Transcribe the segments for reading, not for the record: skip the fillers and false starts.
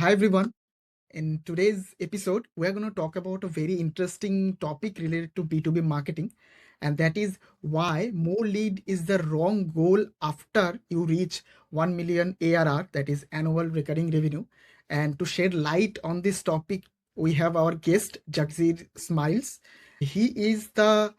Hi everyone. In today's episode, we're going to talk about a very interesting topic related to B2B marketing, and that is why more lead is the wrong goal after you reach 1 million ARR, that is annual recurring revenue. And to shed light on this topic, we have our guest, Jagsir Smiles. He is the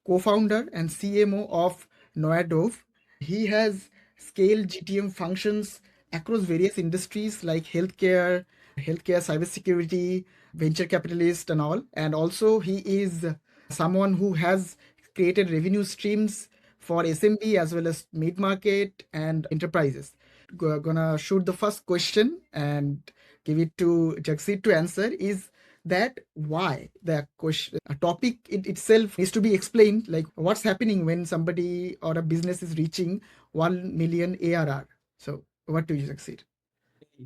co-founder and CMO of Noadove. He has scaled GTM functions across various industries like healthcare, cybersecurity, venture capitalist, and all. And also, he is someone who has created revenue streams for SMB as well as mid market and enterprises. Gonna shoot the first question and give it to Jagsit to answer is that why the question a topic itself needs to be explained, like what's happening when somebody or a business is reaching 1 million ARR. So what do you succeed?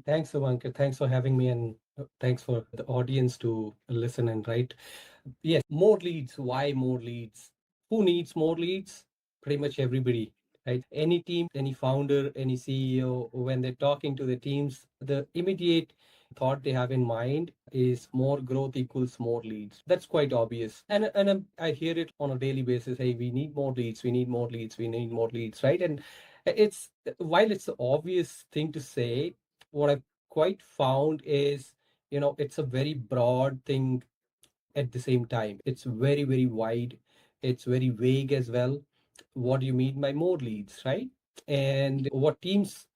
Thanks, Subankar. Thanks for having me, and thanks for the audience to listen and write. Yes, more leads. Why more leads? Who needs more leads? Pretty much everybody, right? Any team, any founder, any CEO, when they're talking to the teams, the immediate thought they have in mind is more growth equals more leads. That's quite obvious. And I hear it on a daily basis. Hey, we need more leads. We need more leads. We need more leads, right? And it's while it's the obvious thing to say, what I've quite found is, it's a very broad thing at the same time. It's very, very wide. It's very vague as well. What do you mean by more leads, right? And what teams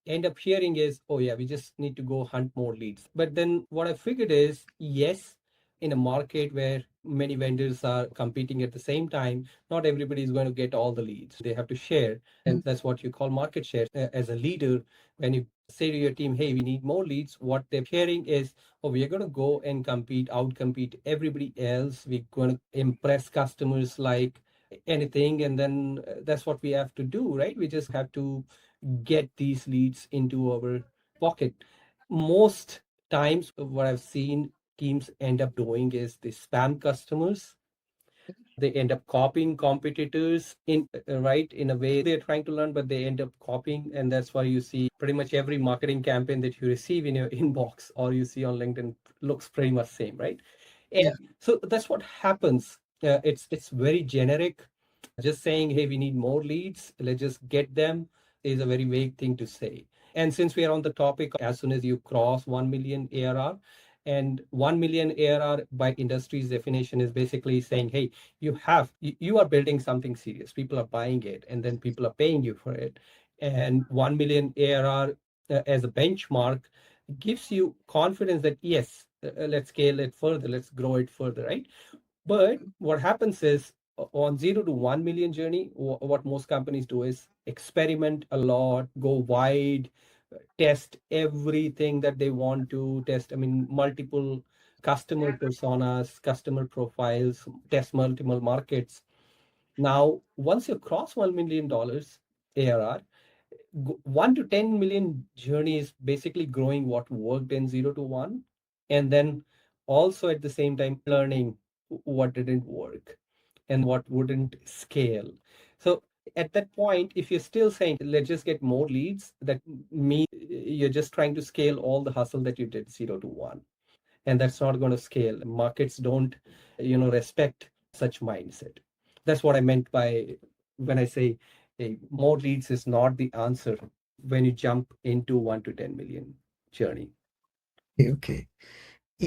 end up hearing is, oh yeah, we just need to go hunt more leads. But then what I figured is, yes, in a market where many vendors are competing at the same time, not everybody is going to get all the leads. They have to share. And that's what you call market share. As a leader, when you say to your team, hey, we need more leads, what they're hearing is, oh, we are going to go and outcompete everybody else. We're going to impress customers like anything. And then that's what we have to do, right? We just have to get these leads into our pocket. Most times, what I've seen teams end up doing is they spam customers. They end up copying competitors in right in a way they're trying to learn, but they end up copying, and that's why you see pretty much every marketing campaign that you receive in your inbox or you see on LinkedIn looks pretty much same, right? And Yeah. so that's what happens. It's very generic. Just saying, hey, we need more leads, let's just get them, is a very vague thing to say. And since we are on the topic, as soon as you cross 1 million ARR, and 1 million ARR by industry's definition is basically saying, hey, you are building something serious. People are buying it, and then people are paying you for it. And 1 million ARR as a benchmark gives you confidence that yes, let's scale it further, let's grow it further, right? But what happens is on 0 to 1 million journey, what most companies do is experiment a lot, go wide, test everything that they want to test. I mean, multiple customer personas, customer profiles, test multiple markets. Now, once you cross $1 million ARR, 1 to 10 million journey is basically growing what worked in 0 to 1, and then also at the same time learning what didn't work and what wouldn't scale. So at that point, if you're still saying, let's just get more leads, that means you're just trying to scale all the hustle that you did 0 to 1. And that's not going to scale. Markets don't, respect such mindset. That's what I meant by when I say hey, more leads is not the answer when you jump into 1 to 10 million journey. Okay.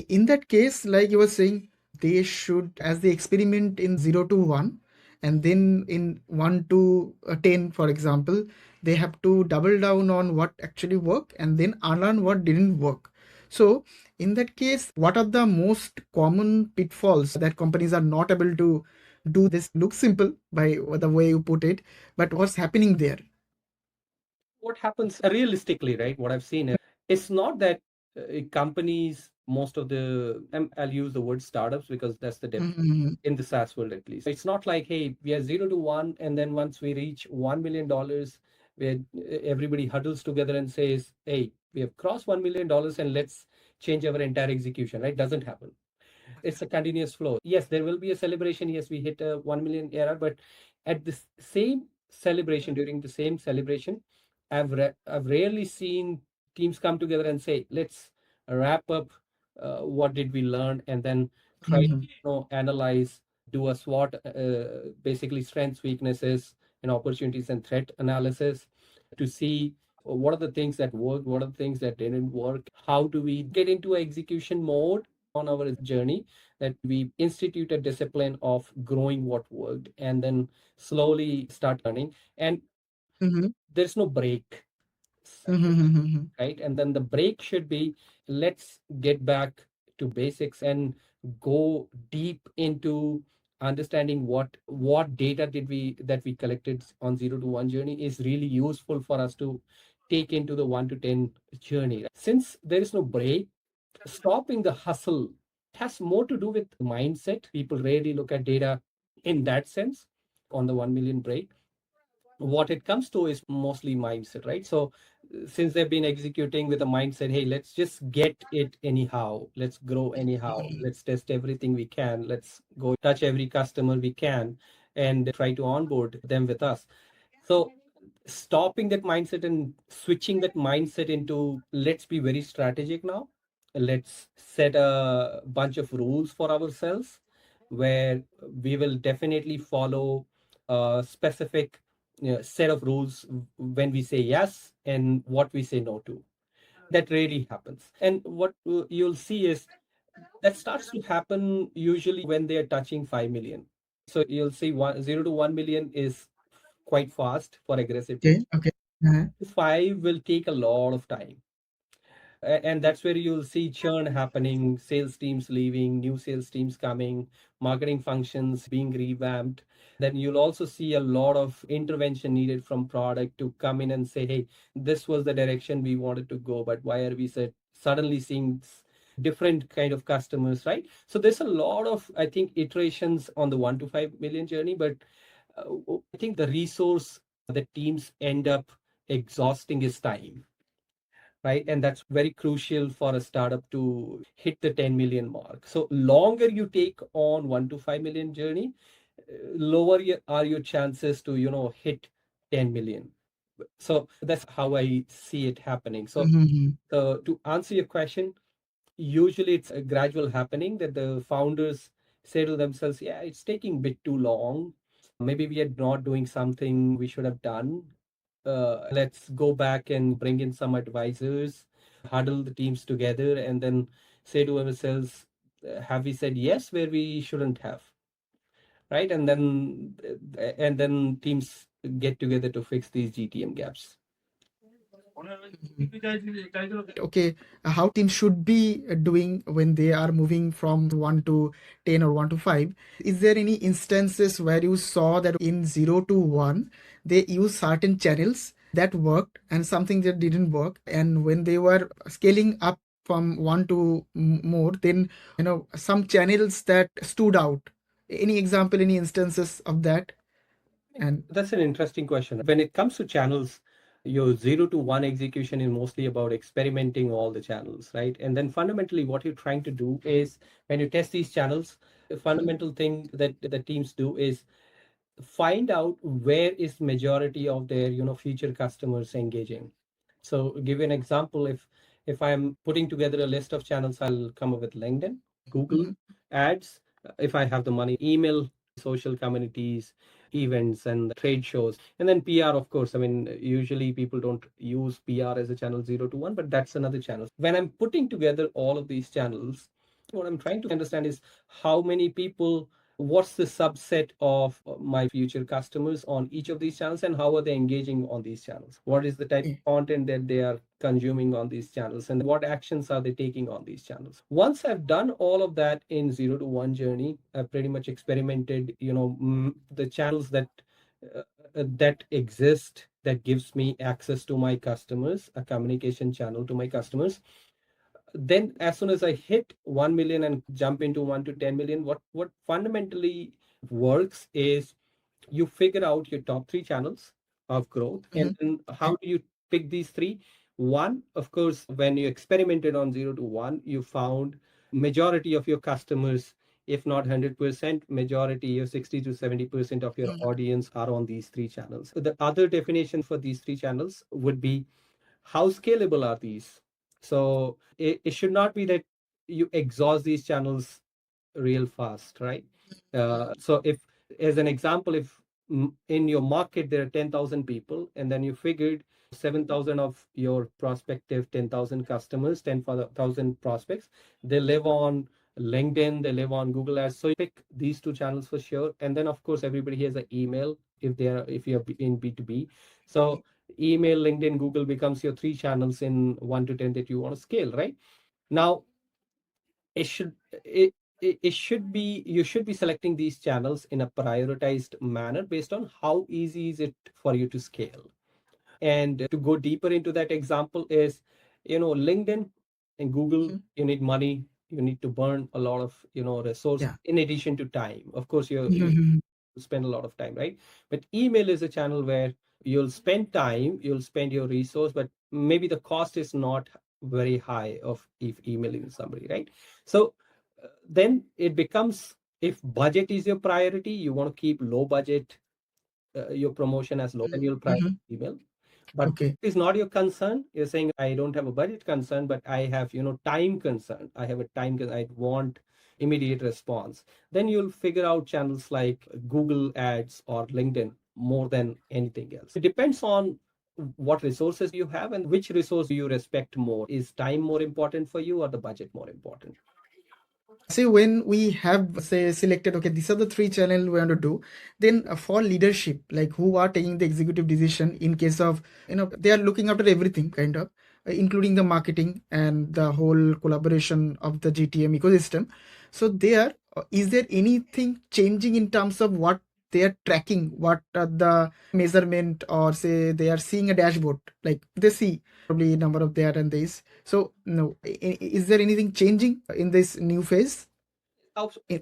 In that case, like you were saying, they should, as they experiment in 0 to 1, and then in 1 to 10, for example, they have to double down on what actually worked and then unlearn what didn't work. So, in that case, what are the most common pitfalls that companies are not able to do? This looks simple by the way you put it, but what's happening there? What happens realistically, right? What I've seen is it's not that companies, most of the, I'll use the word startups because that's the Mhm. in the SaaS world at least. It's not like, hey, we are 0 to 1, and then once we reach $1 million, where everybody huddles together and says, hey, we have crossed $1 million and let's change our entire execution, right? Doesn't happen. It's a continuous flow. Yes, there will be a celebration. Yes, we hit a 1 million ARR, but at the same celebration, during the same celebration, I've rarely seen teams come together and say, let's wrap up what did we learn, and then try to Mhm. analyze, do a SWOT, basically strengths, weaknesses, and opportunities and threat analysis to see what are the things that worked, what are the things that didn't work, how do we get into execution mode on our journey, that we institute a discipline of growing what worked and then slowly start learning. And Mhm. there's no break, Mhm. Mhm. right? And then the break should be, let's get back to basics and go deep into understanding what data did we that we collected on 0 to 1 journey is really useful for us to take into the 1 to 10 journey. Since there is no break, stopping the hustle has more to do with mindset. People rarely look at data in that sense on the 1 million break. What it comes to is mostly mindset, right? So since they've been executing with a mindset, hey, let's just get it anyhow, let's grow anyhow, let's test everything we can, let's go touch every customer we can and try to onboard them with us. So stopping that mindset and switching that mindset into, let's be very strategic now, let's set a bunch of rules for ourselves where we will definitely follow a specific, set of rules when we say yes and what we say no to. That really happens. And what you'll see is that starts to happen usually when they are touching 5 million. So you'll see 0 to 1 million is quite fast for aggressive Okay. teams. Okay. Uh-huh. 5 will take a lot of time. And that's where you'll see churn happening, sales teams leaving, new sales teams coming, marketing functions being revamped. Then you'll also see a lot of intervention needed from product to come in and say, hey, this was the direction we wanted to go, but why are we suddenly seeing different kind of customers, right? So there's a lot of, I think, iterations on the 1 to 5 million journey, but I think the resource that teams end up exhausting is time, right? And that's very crucial for a startup to hit the 10 million mark. So longer you take on 1 to 5 million journey, lower are your chances to, hit 10 million. So that's how I see it happening. So Mhm. to answer your question, usually it's a gradual happening that the founders say to themselves, yeah, it's taking a bit too long, maybe we are not doing something we should have done, let's go back and bring in some advisors, huddle the teams together, and then say to ourselves, have we said yes where we shouldn't have, right? And then teams get together to fix these GTM gaps. Okay, how teams should be doing when they are moving from 1 to 10 or 1 to 5. Is there any instances where you saw that in 0 to 1 they use certain channels that worked and something that didn't work, and when they were scaling up from 1 to more, then some channels that stood out? Any example, any instances of that? And That's an interesting question. When it comes to channels, your 0 to 1 execution is mostly about experimenting all the channels, right? And then fundamentally, what you're trying to do is when you test these channels, the fundamental thing that the teams do is find out where is majority of their future customers engaging. So give you an example, if I'm putting together a list of channels, I'll come up with LinkedIn, Google Mhm. ads, if I have the money, email, social communities, events and trade shows, and then PR, of course. I mean, usually people don't use PR as a channel 0 to 1, but that's another channel. When I'm putting together all of these channels, what I'm trying to understand is how many people, what's the subset of my future customers on each of these channels, and how are they engaging on these channels, what is the type Eh, of content that they are consuming on these channels, and what actions are they taking on these channels. Once I've done all of that in 0 to 1 journey, I've pretty much experimented, the channels that exist, that gives me access to my customers, a communication channel to my customers. Then as soon as I hit 1 million and jump into 1 to 10 million, what fundamentally works is you figure out your top 3 channels of growth, and mhm. then Okay. how do you pick these 3? One, of course, when you experimented on 0 to 1, you found majority of your customers, if not 100%, majority, your 60 to 70% of your Mhm. audience are on these 3 channels. The other definition for these 3 channels would be, how scalable are these? So it should not be that you exhaust these channels real fast, right? So if, as an example, if in your market there are 10,000 people, and then you figured 7,000 of your prospective 10,000 customers, 10,000 prospects, they live on LinkedIn, they live on Google Ads. So you pick these two channels for sure. And then of course everybody has an email if you're in B2B. So email, LinkedIn, Google becomes your three channels in 1 to 10 that you want to scale, right? Now it should it, it should be, you should be selecting these channels in a prioritized manner based on how easy is it for you to scale. And to go deeper into that example is, LinkedIn and Google, Mhm. you need money, you need to burn a lot of, resource Yeah. in addition to time. Of course, you Mhm. spend a lot of time, right? But email is a channel where you'll spend time, you'll spend your resource, but maybe the cost is not very high of if emailing somebody, right? So then it becomes, if budget is your priority, you want to keep low budget, your promotion as low, and you'll prioritize Mhm. email. But Okay. it's not your concern. You're saying, I don't have a budget concern, but I have, time concern. I have a time I want immediate response. Then you'll figure out channels like Google Ads or LinkedIn more than anything else. It depends on what resources you have and which resource do you respect more. Is time more important for you or the budget more important? Say when we have say selected, okay, these are the three channel we want to do, then for leadership, like who are taking the executive decision in case of, they are looking after everything kind of, including the marketing and the whole collaboration of the GTM ecosystem. So there, is there anything changing in terms of what they are tracking, what are the measurement, or say they are seeing a dashboard, like they see probably number of there and this. So no, is there anything changing in this new phase?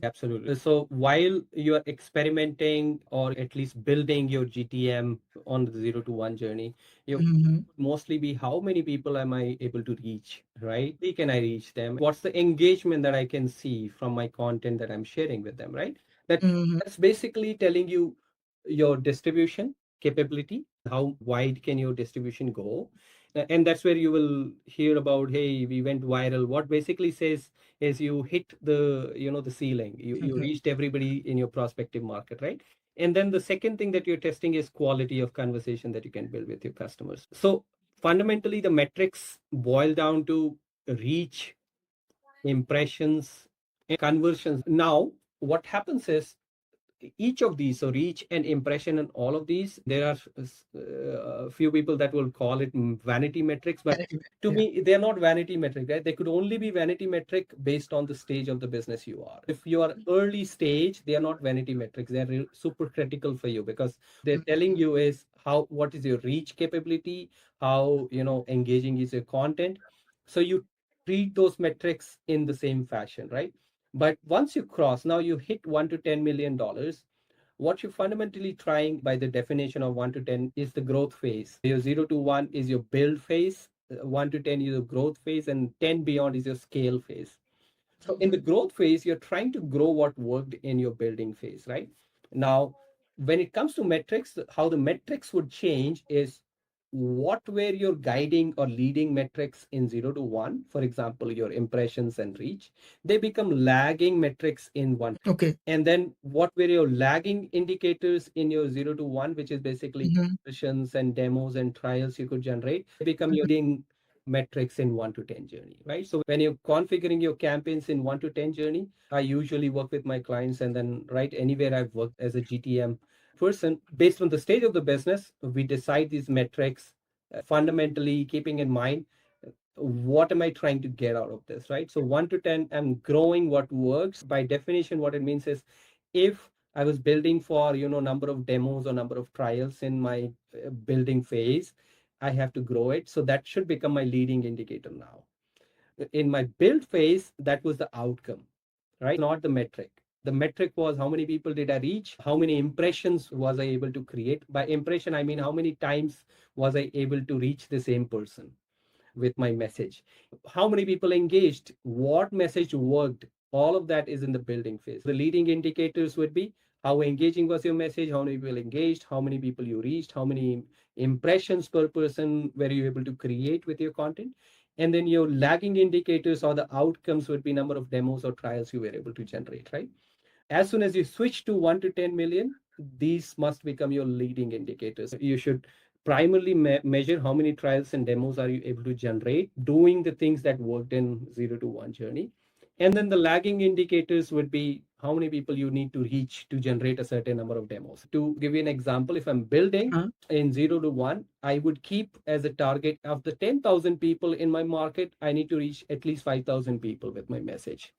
Absolutely. So while you are experimenting or at least building your GTM on the 0 to 1 journey, you Mhm. mostly be, how many people am I able to reach, right? How can I reach them? What's the engagement that I can see from my content that I'm sharing with them, right? Mhm. That's basically telling you your distribution capability, how wide can your distribution go. And that's where you will hear about, hey, we went viral. What basically says is you hit the ceiling. You Mhm. reached everybody in your prospective market, right? And then the second thing that you're testing is quality of conversation that you can build with your customers. So fundamentally, the metrics boil down to reach, impressions, and conversions. Now, what happens is each of these, so reach and impression and all of these, there are a few people that will call it vanity metrics, but Correct. to Yeah. me they're not vanity metric, right? They could only be vanity metric based on the stage of the business you are. If you are early stage, they are not vanity metrics, they're super critical for you, because they're telling you is how, what is your reach capability, how engaging is your content. So you treat those metrics in the same fashion, right? But once you cross, now you hit $1 to 10 million, what you're fundamentally trying by the definition of 1 to 10 is the growth phase. Your 0 to 1 is your build phase, 1 to 10 is your growth phase, and 10 beyond is your scale phase. So in the growth phase, you're trying to grow what worked in your building phase, right? Now, when it comes to metrics, how the metrics would change is what were your guiding or leading metrics in 0 to 1, for example, your impressions and reach, they become lagging metrics in 1. Okay. And then what were your lagging indicators in your 0 to 1, which is basically Mhm. conversions and demos and trials you could generate, they become your Mhm. leading metrics in 1 to 10 journey, right? So when you're configuring your campaigns in 1 to 10 journey, I usually work with my clients, and then right anywhere I've worked as a GTM person, based on the stage of the business, we decide these metrics, fundamentally keeping in mind what am I trying to get out of this, right? So 1 to 10, I'm growing what works. By definition, what it means is, if I was building for number of demos or number of trials in my building phase, I have to grow it. So that should become my leading indicator now. In my build phase, that was the outcome, right? Not the metric. The metric was how many people did I reach? How many impressions was I able to create? By impression, I mean how many times was I able to reach the same person with my message? How many people engaged? What message worked? All of that is in the building phase. The leading indicators would be how engaging was your message, how many people engaged, how many people you reached, how many impressions per person were you able to create with your content. And then your lagging indicators or the outcomes would be number of demos or trials you were able to generate, right? As soon as you switch to 1 to 10 million, these must become your leading indicators. You should primarily measure how many trials and demos are you able to generate doing the things that worked in 0 to 1 journey. And then the lagging indicators would be how many people you need to reach to generate a certain number of demos. To give you an example, if I'm building Uh, in 0 to 1, I would keep as a target of the 10,000 people in my market, I need to reach at least 5,000 people with my message.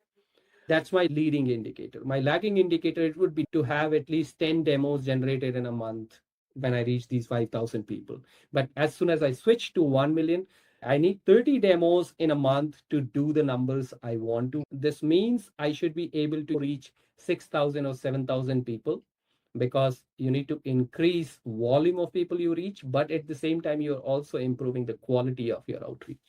That's my leading indicator. My lagging indicator, it would be to have at least 10 demos generated in a month when I reach these 5,000 people. But as soon as I switch to 1 million, I need 30 demos in a month to do the numbers I want to. This means I should be able to reach 6,000 or 7,000 people, because you need to increase volume of people you reach, but at the same time, you're also improving the quality of your outreach,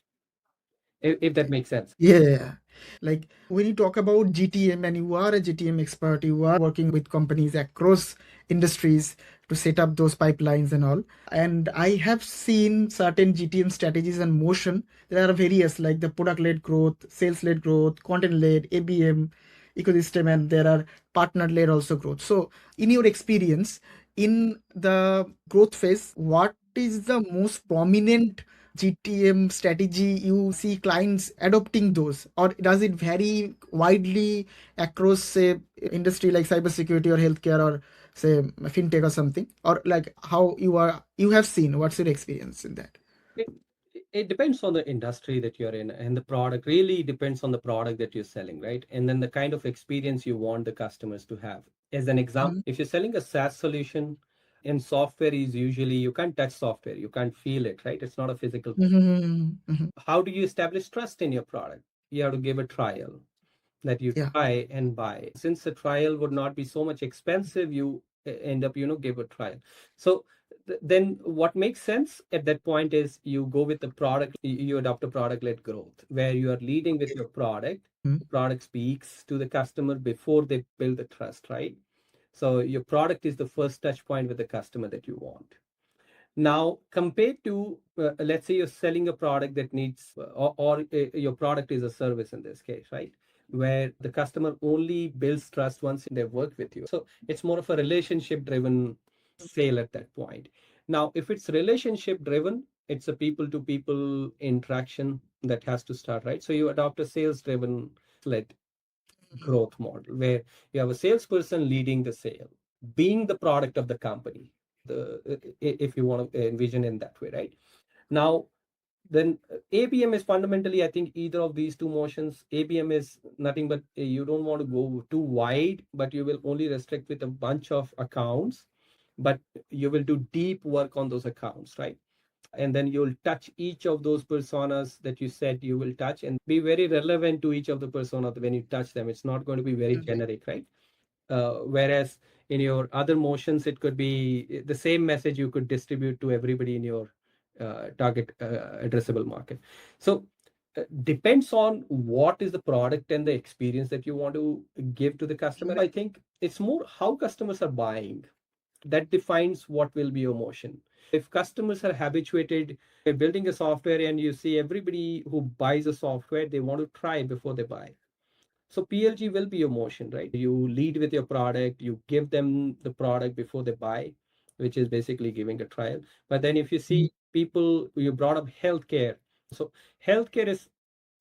if that makes sense. Yeah. Like when you talk about GTM and you are a GTM expert, you are working with companies across industries to set up those pipelines and all. And I have seen certain GTM strategies and motion. There are various like the product led growth, sales led growth, content led, ABM, ecosystem, and there are partner led also growth. So, in your experience, in the growth phase, what is the most prominent GTM strategy you see clients adopting those, or does it vary widely across, say, industry like cybersecurity or healthcare or say fintech or something, or like how you have seen? What's your experience in that? It, it depends on the industry that you're in, and the product really depends on the product that you're selling, right? And then the kind of experience you want the customers to have. As an example, Mhm. if you're selling a SaaS solution, and software is usually, you can't touch software, you can't feel it, right? It's not a physical. Mhm. Mhm. How do you establish trust in your product? You have to give a trial that you Yeah. try and buy. Since the trial would not be so much expensive, you end up, give a trial. So then what makes sense at that point is you go with the product, you adopt a product led growth where you are leading with your product. Mhm. The product speaks to the customer before they build the trust, right? So your product is the first touch point with the customer that you want. Now, compared to, let's say you're selling a product that needs, or your product is a service in this case, right? Where the customer only builds trust once they work with you. So it's more of a relationship driven sale at that point. Now, if it's relationship driven, it's a people to people interaction that has to start, right? So you adopt a sales driven led growth model where you have a salesperson leading the sale, being the product of the company, if you want to envision in that way, right? Now, then ABM is fundamentally, I think, either of these two motions. ABM is nothing but you don't want to go too wide, but you will only restrict with a bunch of accounts, but you will do deep work on those accounts, right? And then you'll touch each of those personas that you said you will touch and be very relevant to each of the persona when you touch them. It's not going to be very generic, right? Whereas in your other motions, it could be the same message you could distribute to everybody in your target addressable market. So depends on what is the product and the experience that you want to give to the customer. I think it's more how customers are buying that defines what will be your motion. If customers are habituated, you're building a software and you see everybody who buys a software, they want to try before they buy. So PLG will be your motion, right? You lead with your product, you give them the product before they buy, which is basically giving a trial. But then if you see people, you brought up healthcare. So healthcare is,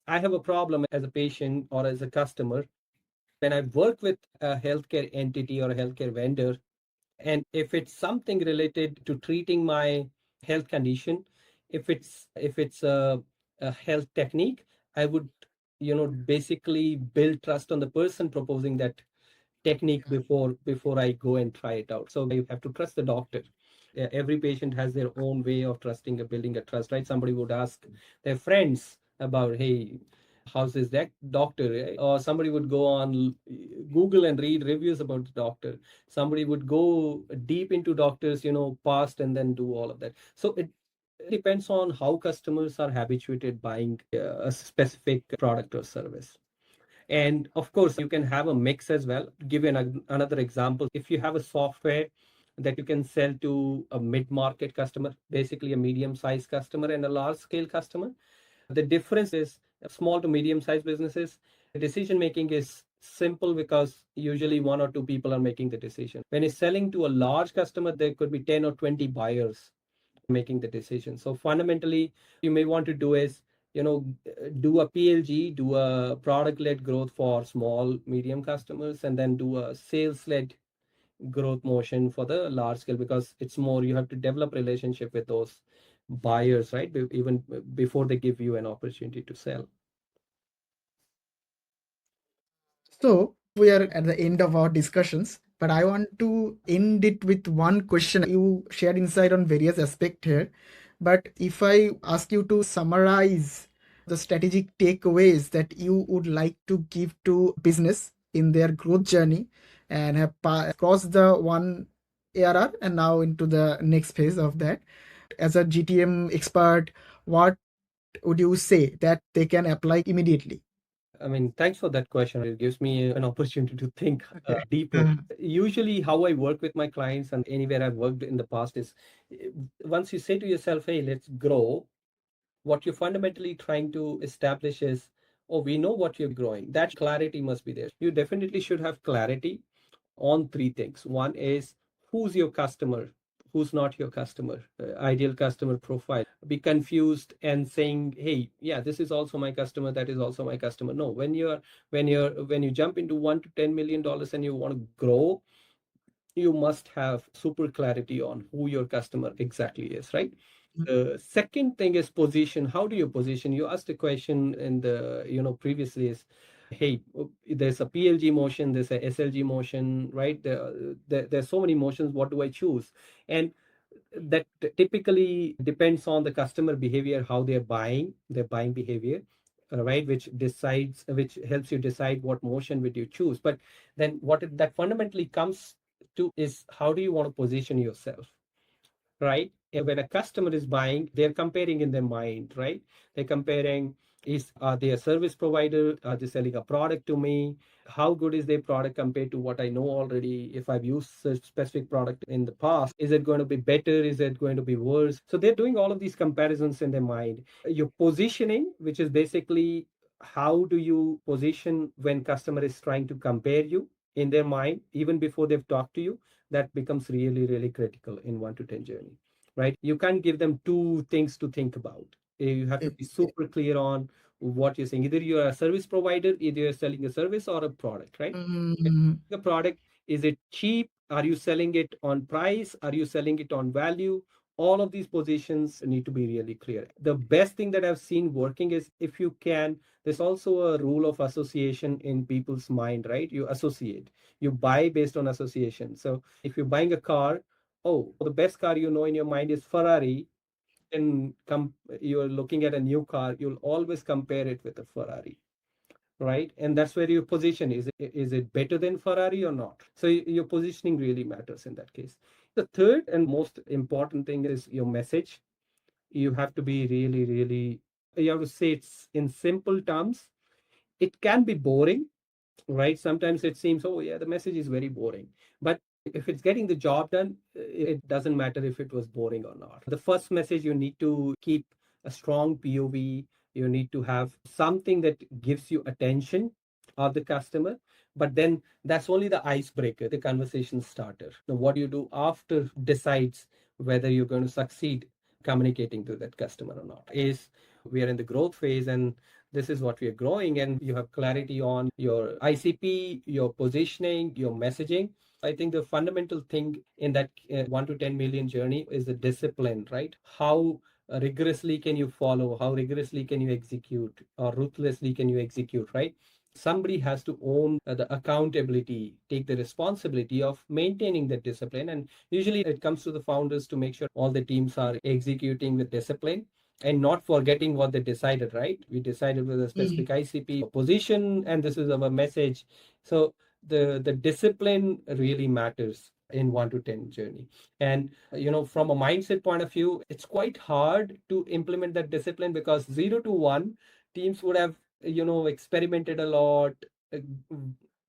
I have a problem as a patient or as a customer. When I work with a healthcare entity or a healthcare vendor, and if it's something related to treating my health condition, if it's a health technique, I would basically build trust on the person proposing that technique before I go and try it out. So you have to trust the doctor. Every patient has their own way of trusting, building a trust, right? Somebody would ask their friends about, hey, how's this that doctor, right? Or somebody would go on Google and read reviews about the doctor. Somebody would go deep into doctors, past, and then do all of that. So it depends on how customers are habituated buying a specific product or service. And of course, you can have a mix as well. Give you another example. If you have a software that you can sell to a mid-market customer, basically a medium-sized customer and a large-scale customer, The difference is small to medium sized businesses, decision making is simple because usually one or two people are making the decision. When it's selling to a large customer, there could be 10 or 20 buyers making the decision. So fundamentally, you may want to do is, do a PLG, do a product led growth for small, medium customers, and then do a sales led growth motion for the large scale, because it's more, you have to develop relationship with those buyers, right? Even before they give you an opportunity to sell. So we are at the end of our discussions, but I want to end it with one question. You shared insight on various aspects here, but if I ask you to summarize the strategic takeaways that you would like to give to business in their growth journey and have crossed the one ARR and now into the next phase of that, as a GTM expert, what would you say that they can apply immediately? I mean, thanks for that question. It gives me an opportunity to think Okay. deeper. Usually, how I work with my clients and anywhere I've worked in the past is, uh, once you say to yourself, hey, let's grow, what you're fundamentally trying to establish is, oh, we know what you're growing. That clarity must be there. You definitely should have clarity on three things. One is, who's your customer, who's not your customer, ideal customer profile. Be confused and saying, hey, yeah, this is also my customer, that is also my customer. No, when you jump into $1 to $10 million and you want to grow, you must have super clarity on who your customer exactly is, right? The second thing is position. How do you position? You asked a question in the, previously is, hey, there's a PLG motion, there's a SLG motion, right? There's so many motions. What do I choose? And that typically depends on the customer behavior, how they're buying, their buying behavior, right? Which helps you decide what motion would you choose. But then that fundamentally comes to is, how do you want to position yourself, right? And when a customer is buying, they're comparing in their mind, right? They're comparing, are they a service provider? Are they selling a product to me? How good is their product compared to what I know already? If I've used such specific product in the past, is it going to be better? Is it going to be worse? So they're doing all of these comparisons in their mind. Your positioning, which is basically, how do you position when customer is trying to compare you in their mind, even before they've talked to you, that becomes really, really critical in 1 to 10 journey, right? You can't give them two things to think about. You have to be super clear on what you're saying. Either you're a service provider, either you're selling a service or a product, right? Mhm. The product, is it cheap? Are you selling it on price? Are you selling it on value? All of these positions need to be really clear. The best thing that I've seen working is, if you can, there's also a rule of association in people's mind, right? You associate, you buy based on association. So if you're buying a car, oh, the best car you know in your mind is Ferrari, and you're looking at a new car, you'll always compare it with a Ferrari, right? And that's where your position is it better than Ferrari or not? So your positioning really matters in that case. The third and most important thing is your message. You have to be really, really, you have to say it's in simple terms. It can be boring, right? Sometimes it seems, oh yeah, the message is very boring, but if it's getting the job done, it doesn't matter if it was boring or not. The first message, you need to keep a strong POV. You need to have something that gives you attention of the customer, but then that's only the icebreaker, the conversation starter. Now what you do after decides whether you're going to succeed communicating to that customer or not. Is, we are in the growth phase, and this is what we are growing, and you have clarity on your ICP, your positioning, your messaging. I think the fundamental thing in that 1 to 10 million journey is the discipline, right? How rigorously can you follow? How rigorously can you execute? Or ruthlessly can you execute, right? Somebody has to own the accountability, take the responsibility of maintaining that discipline. And usually it comes to the founders to make sure all the teams are executing with discipline and not forgetting what they decided, right? We decided with a specific ICP position, and this is our message. So the discipline really matters in 1 to 10 journey. And from a mindset point of view, it's quite hard to implement that discipline, because 0 to 1 teams would have experimented a lot, uh,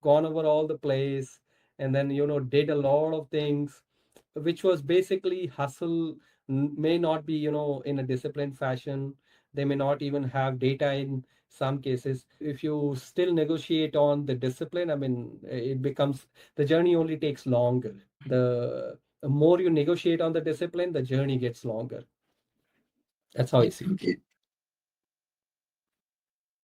gone over all the place, and then did a lot of things, which was basically hustle, may not be in a disciplined fashion. They may not even have data in some cases. If you still negotiate on the discipline, I mean, it becomes, the journey only takes longer. The more you negotiate on the discipline, the journey gets longer. That's how I see it. Okay.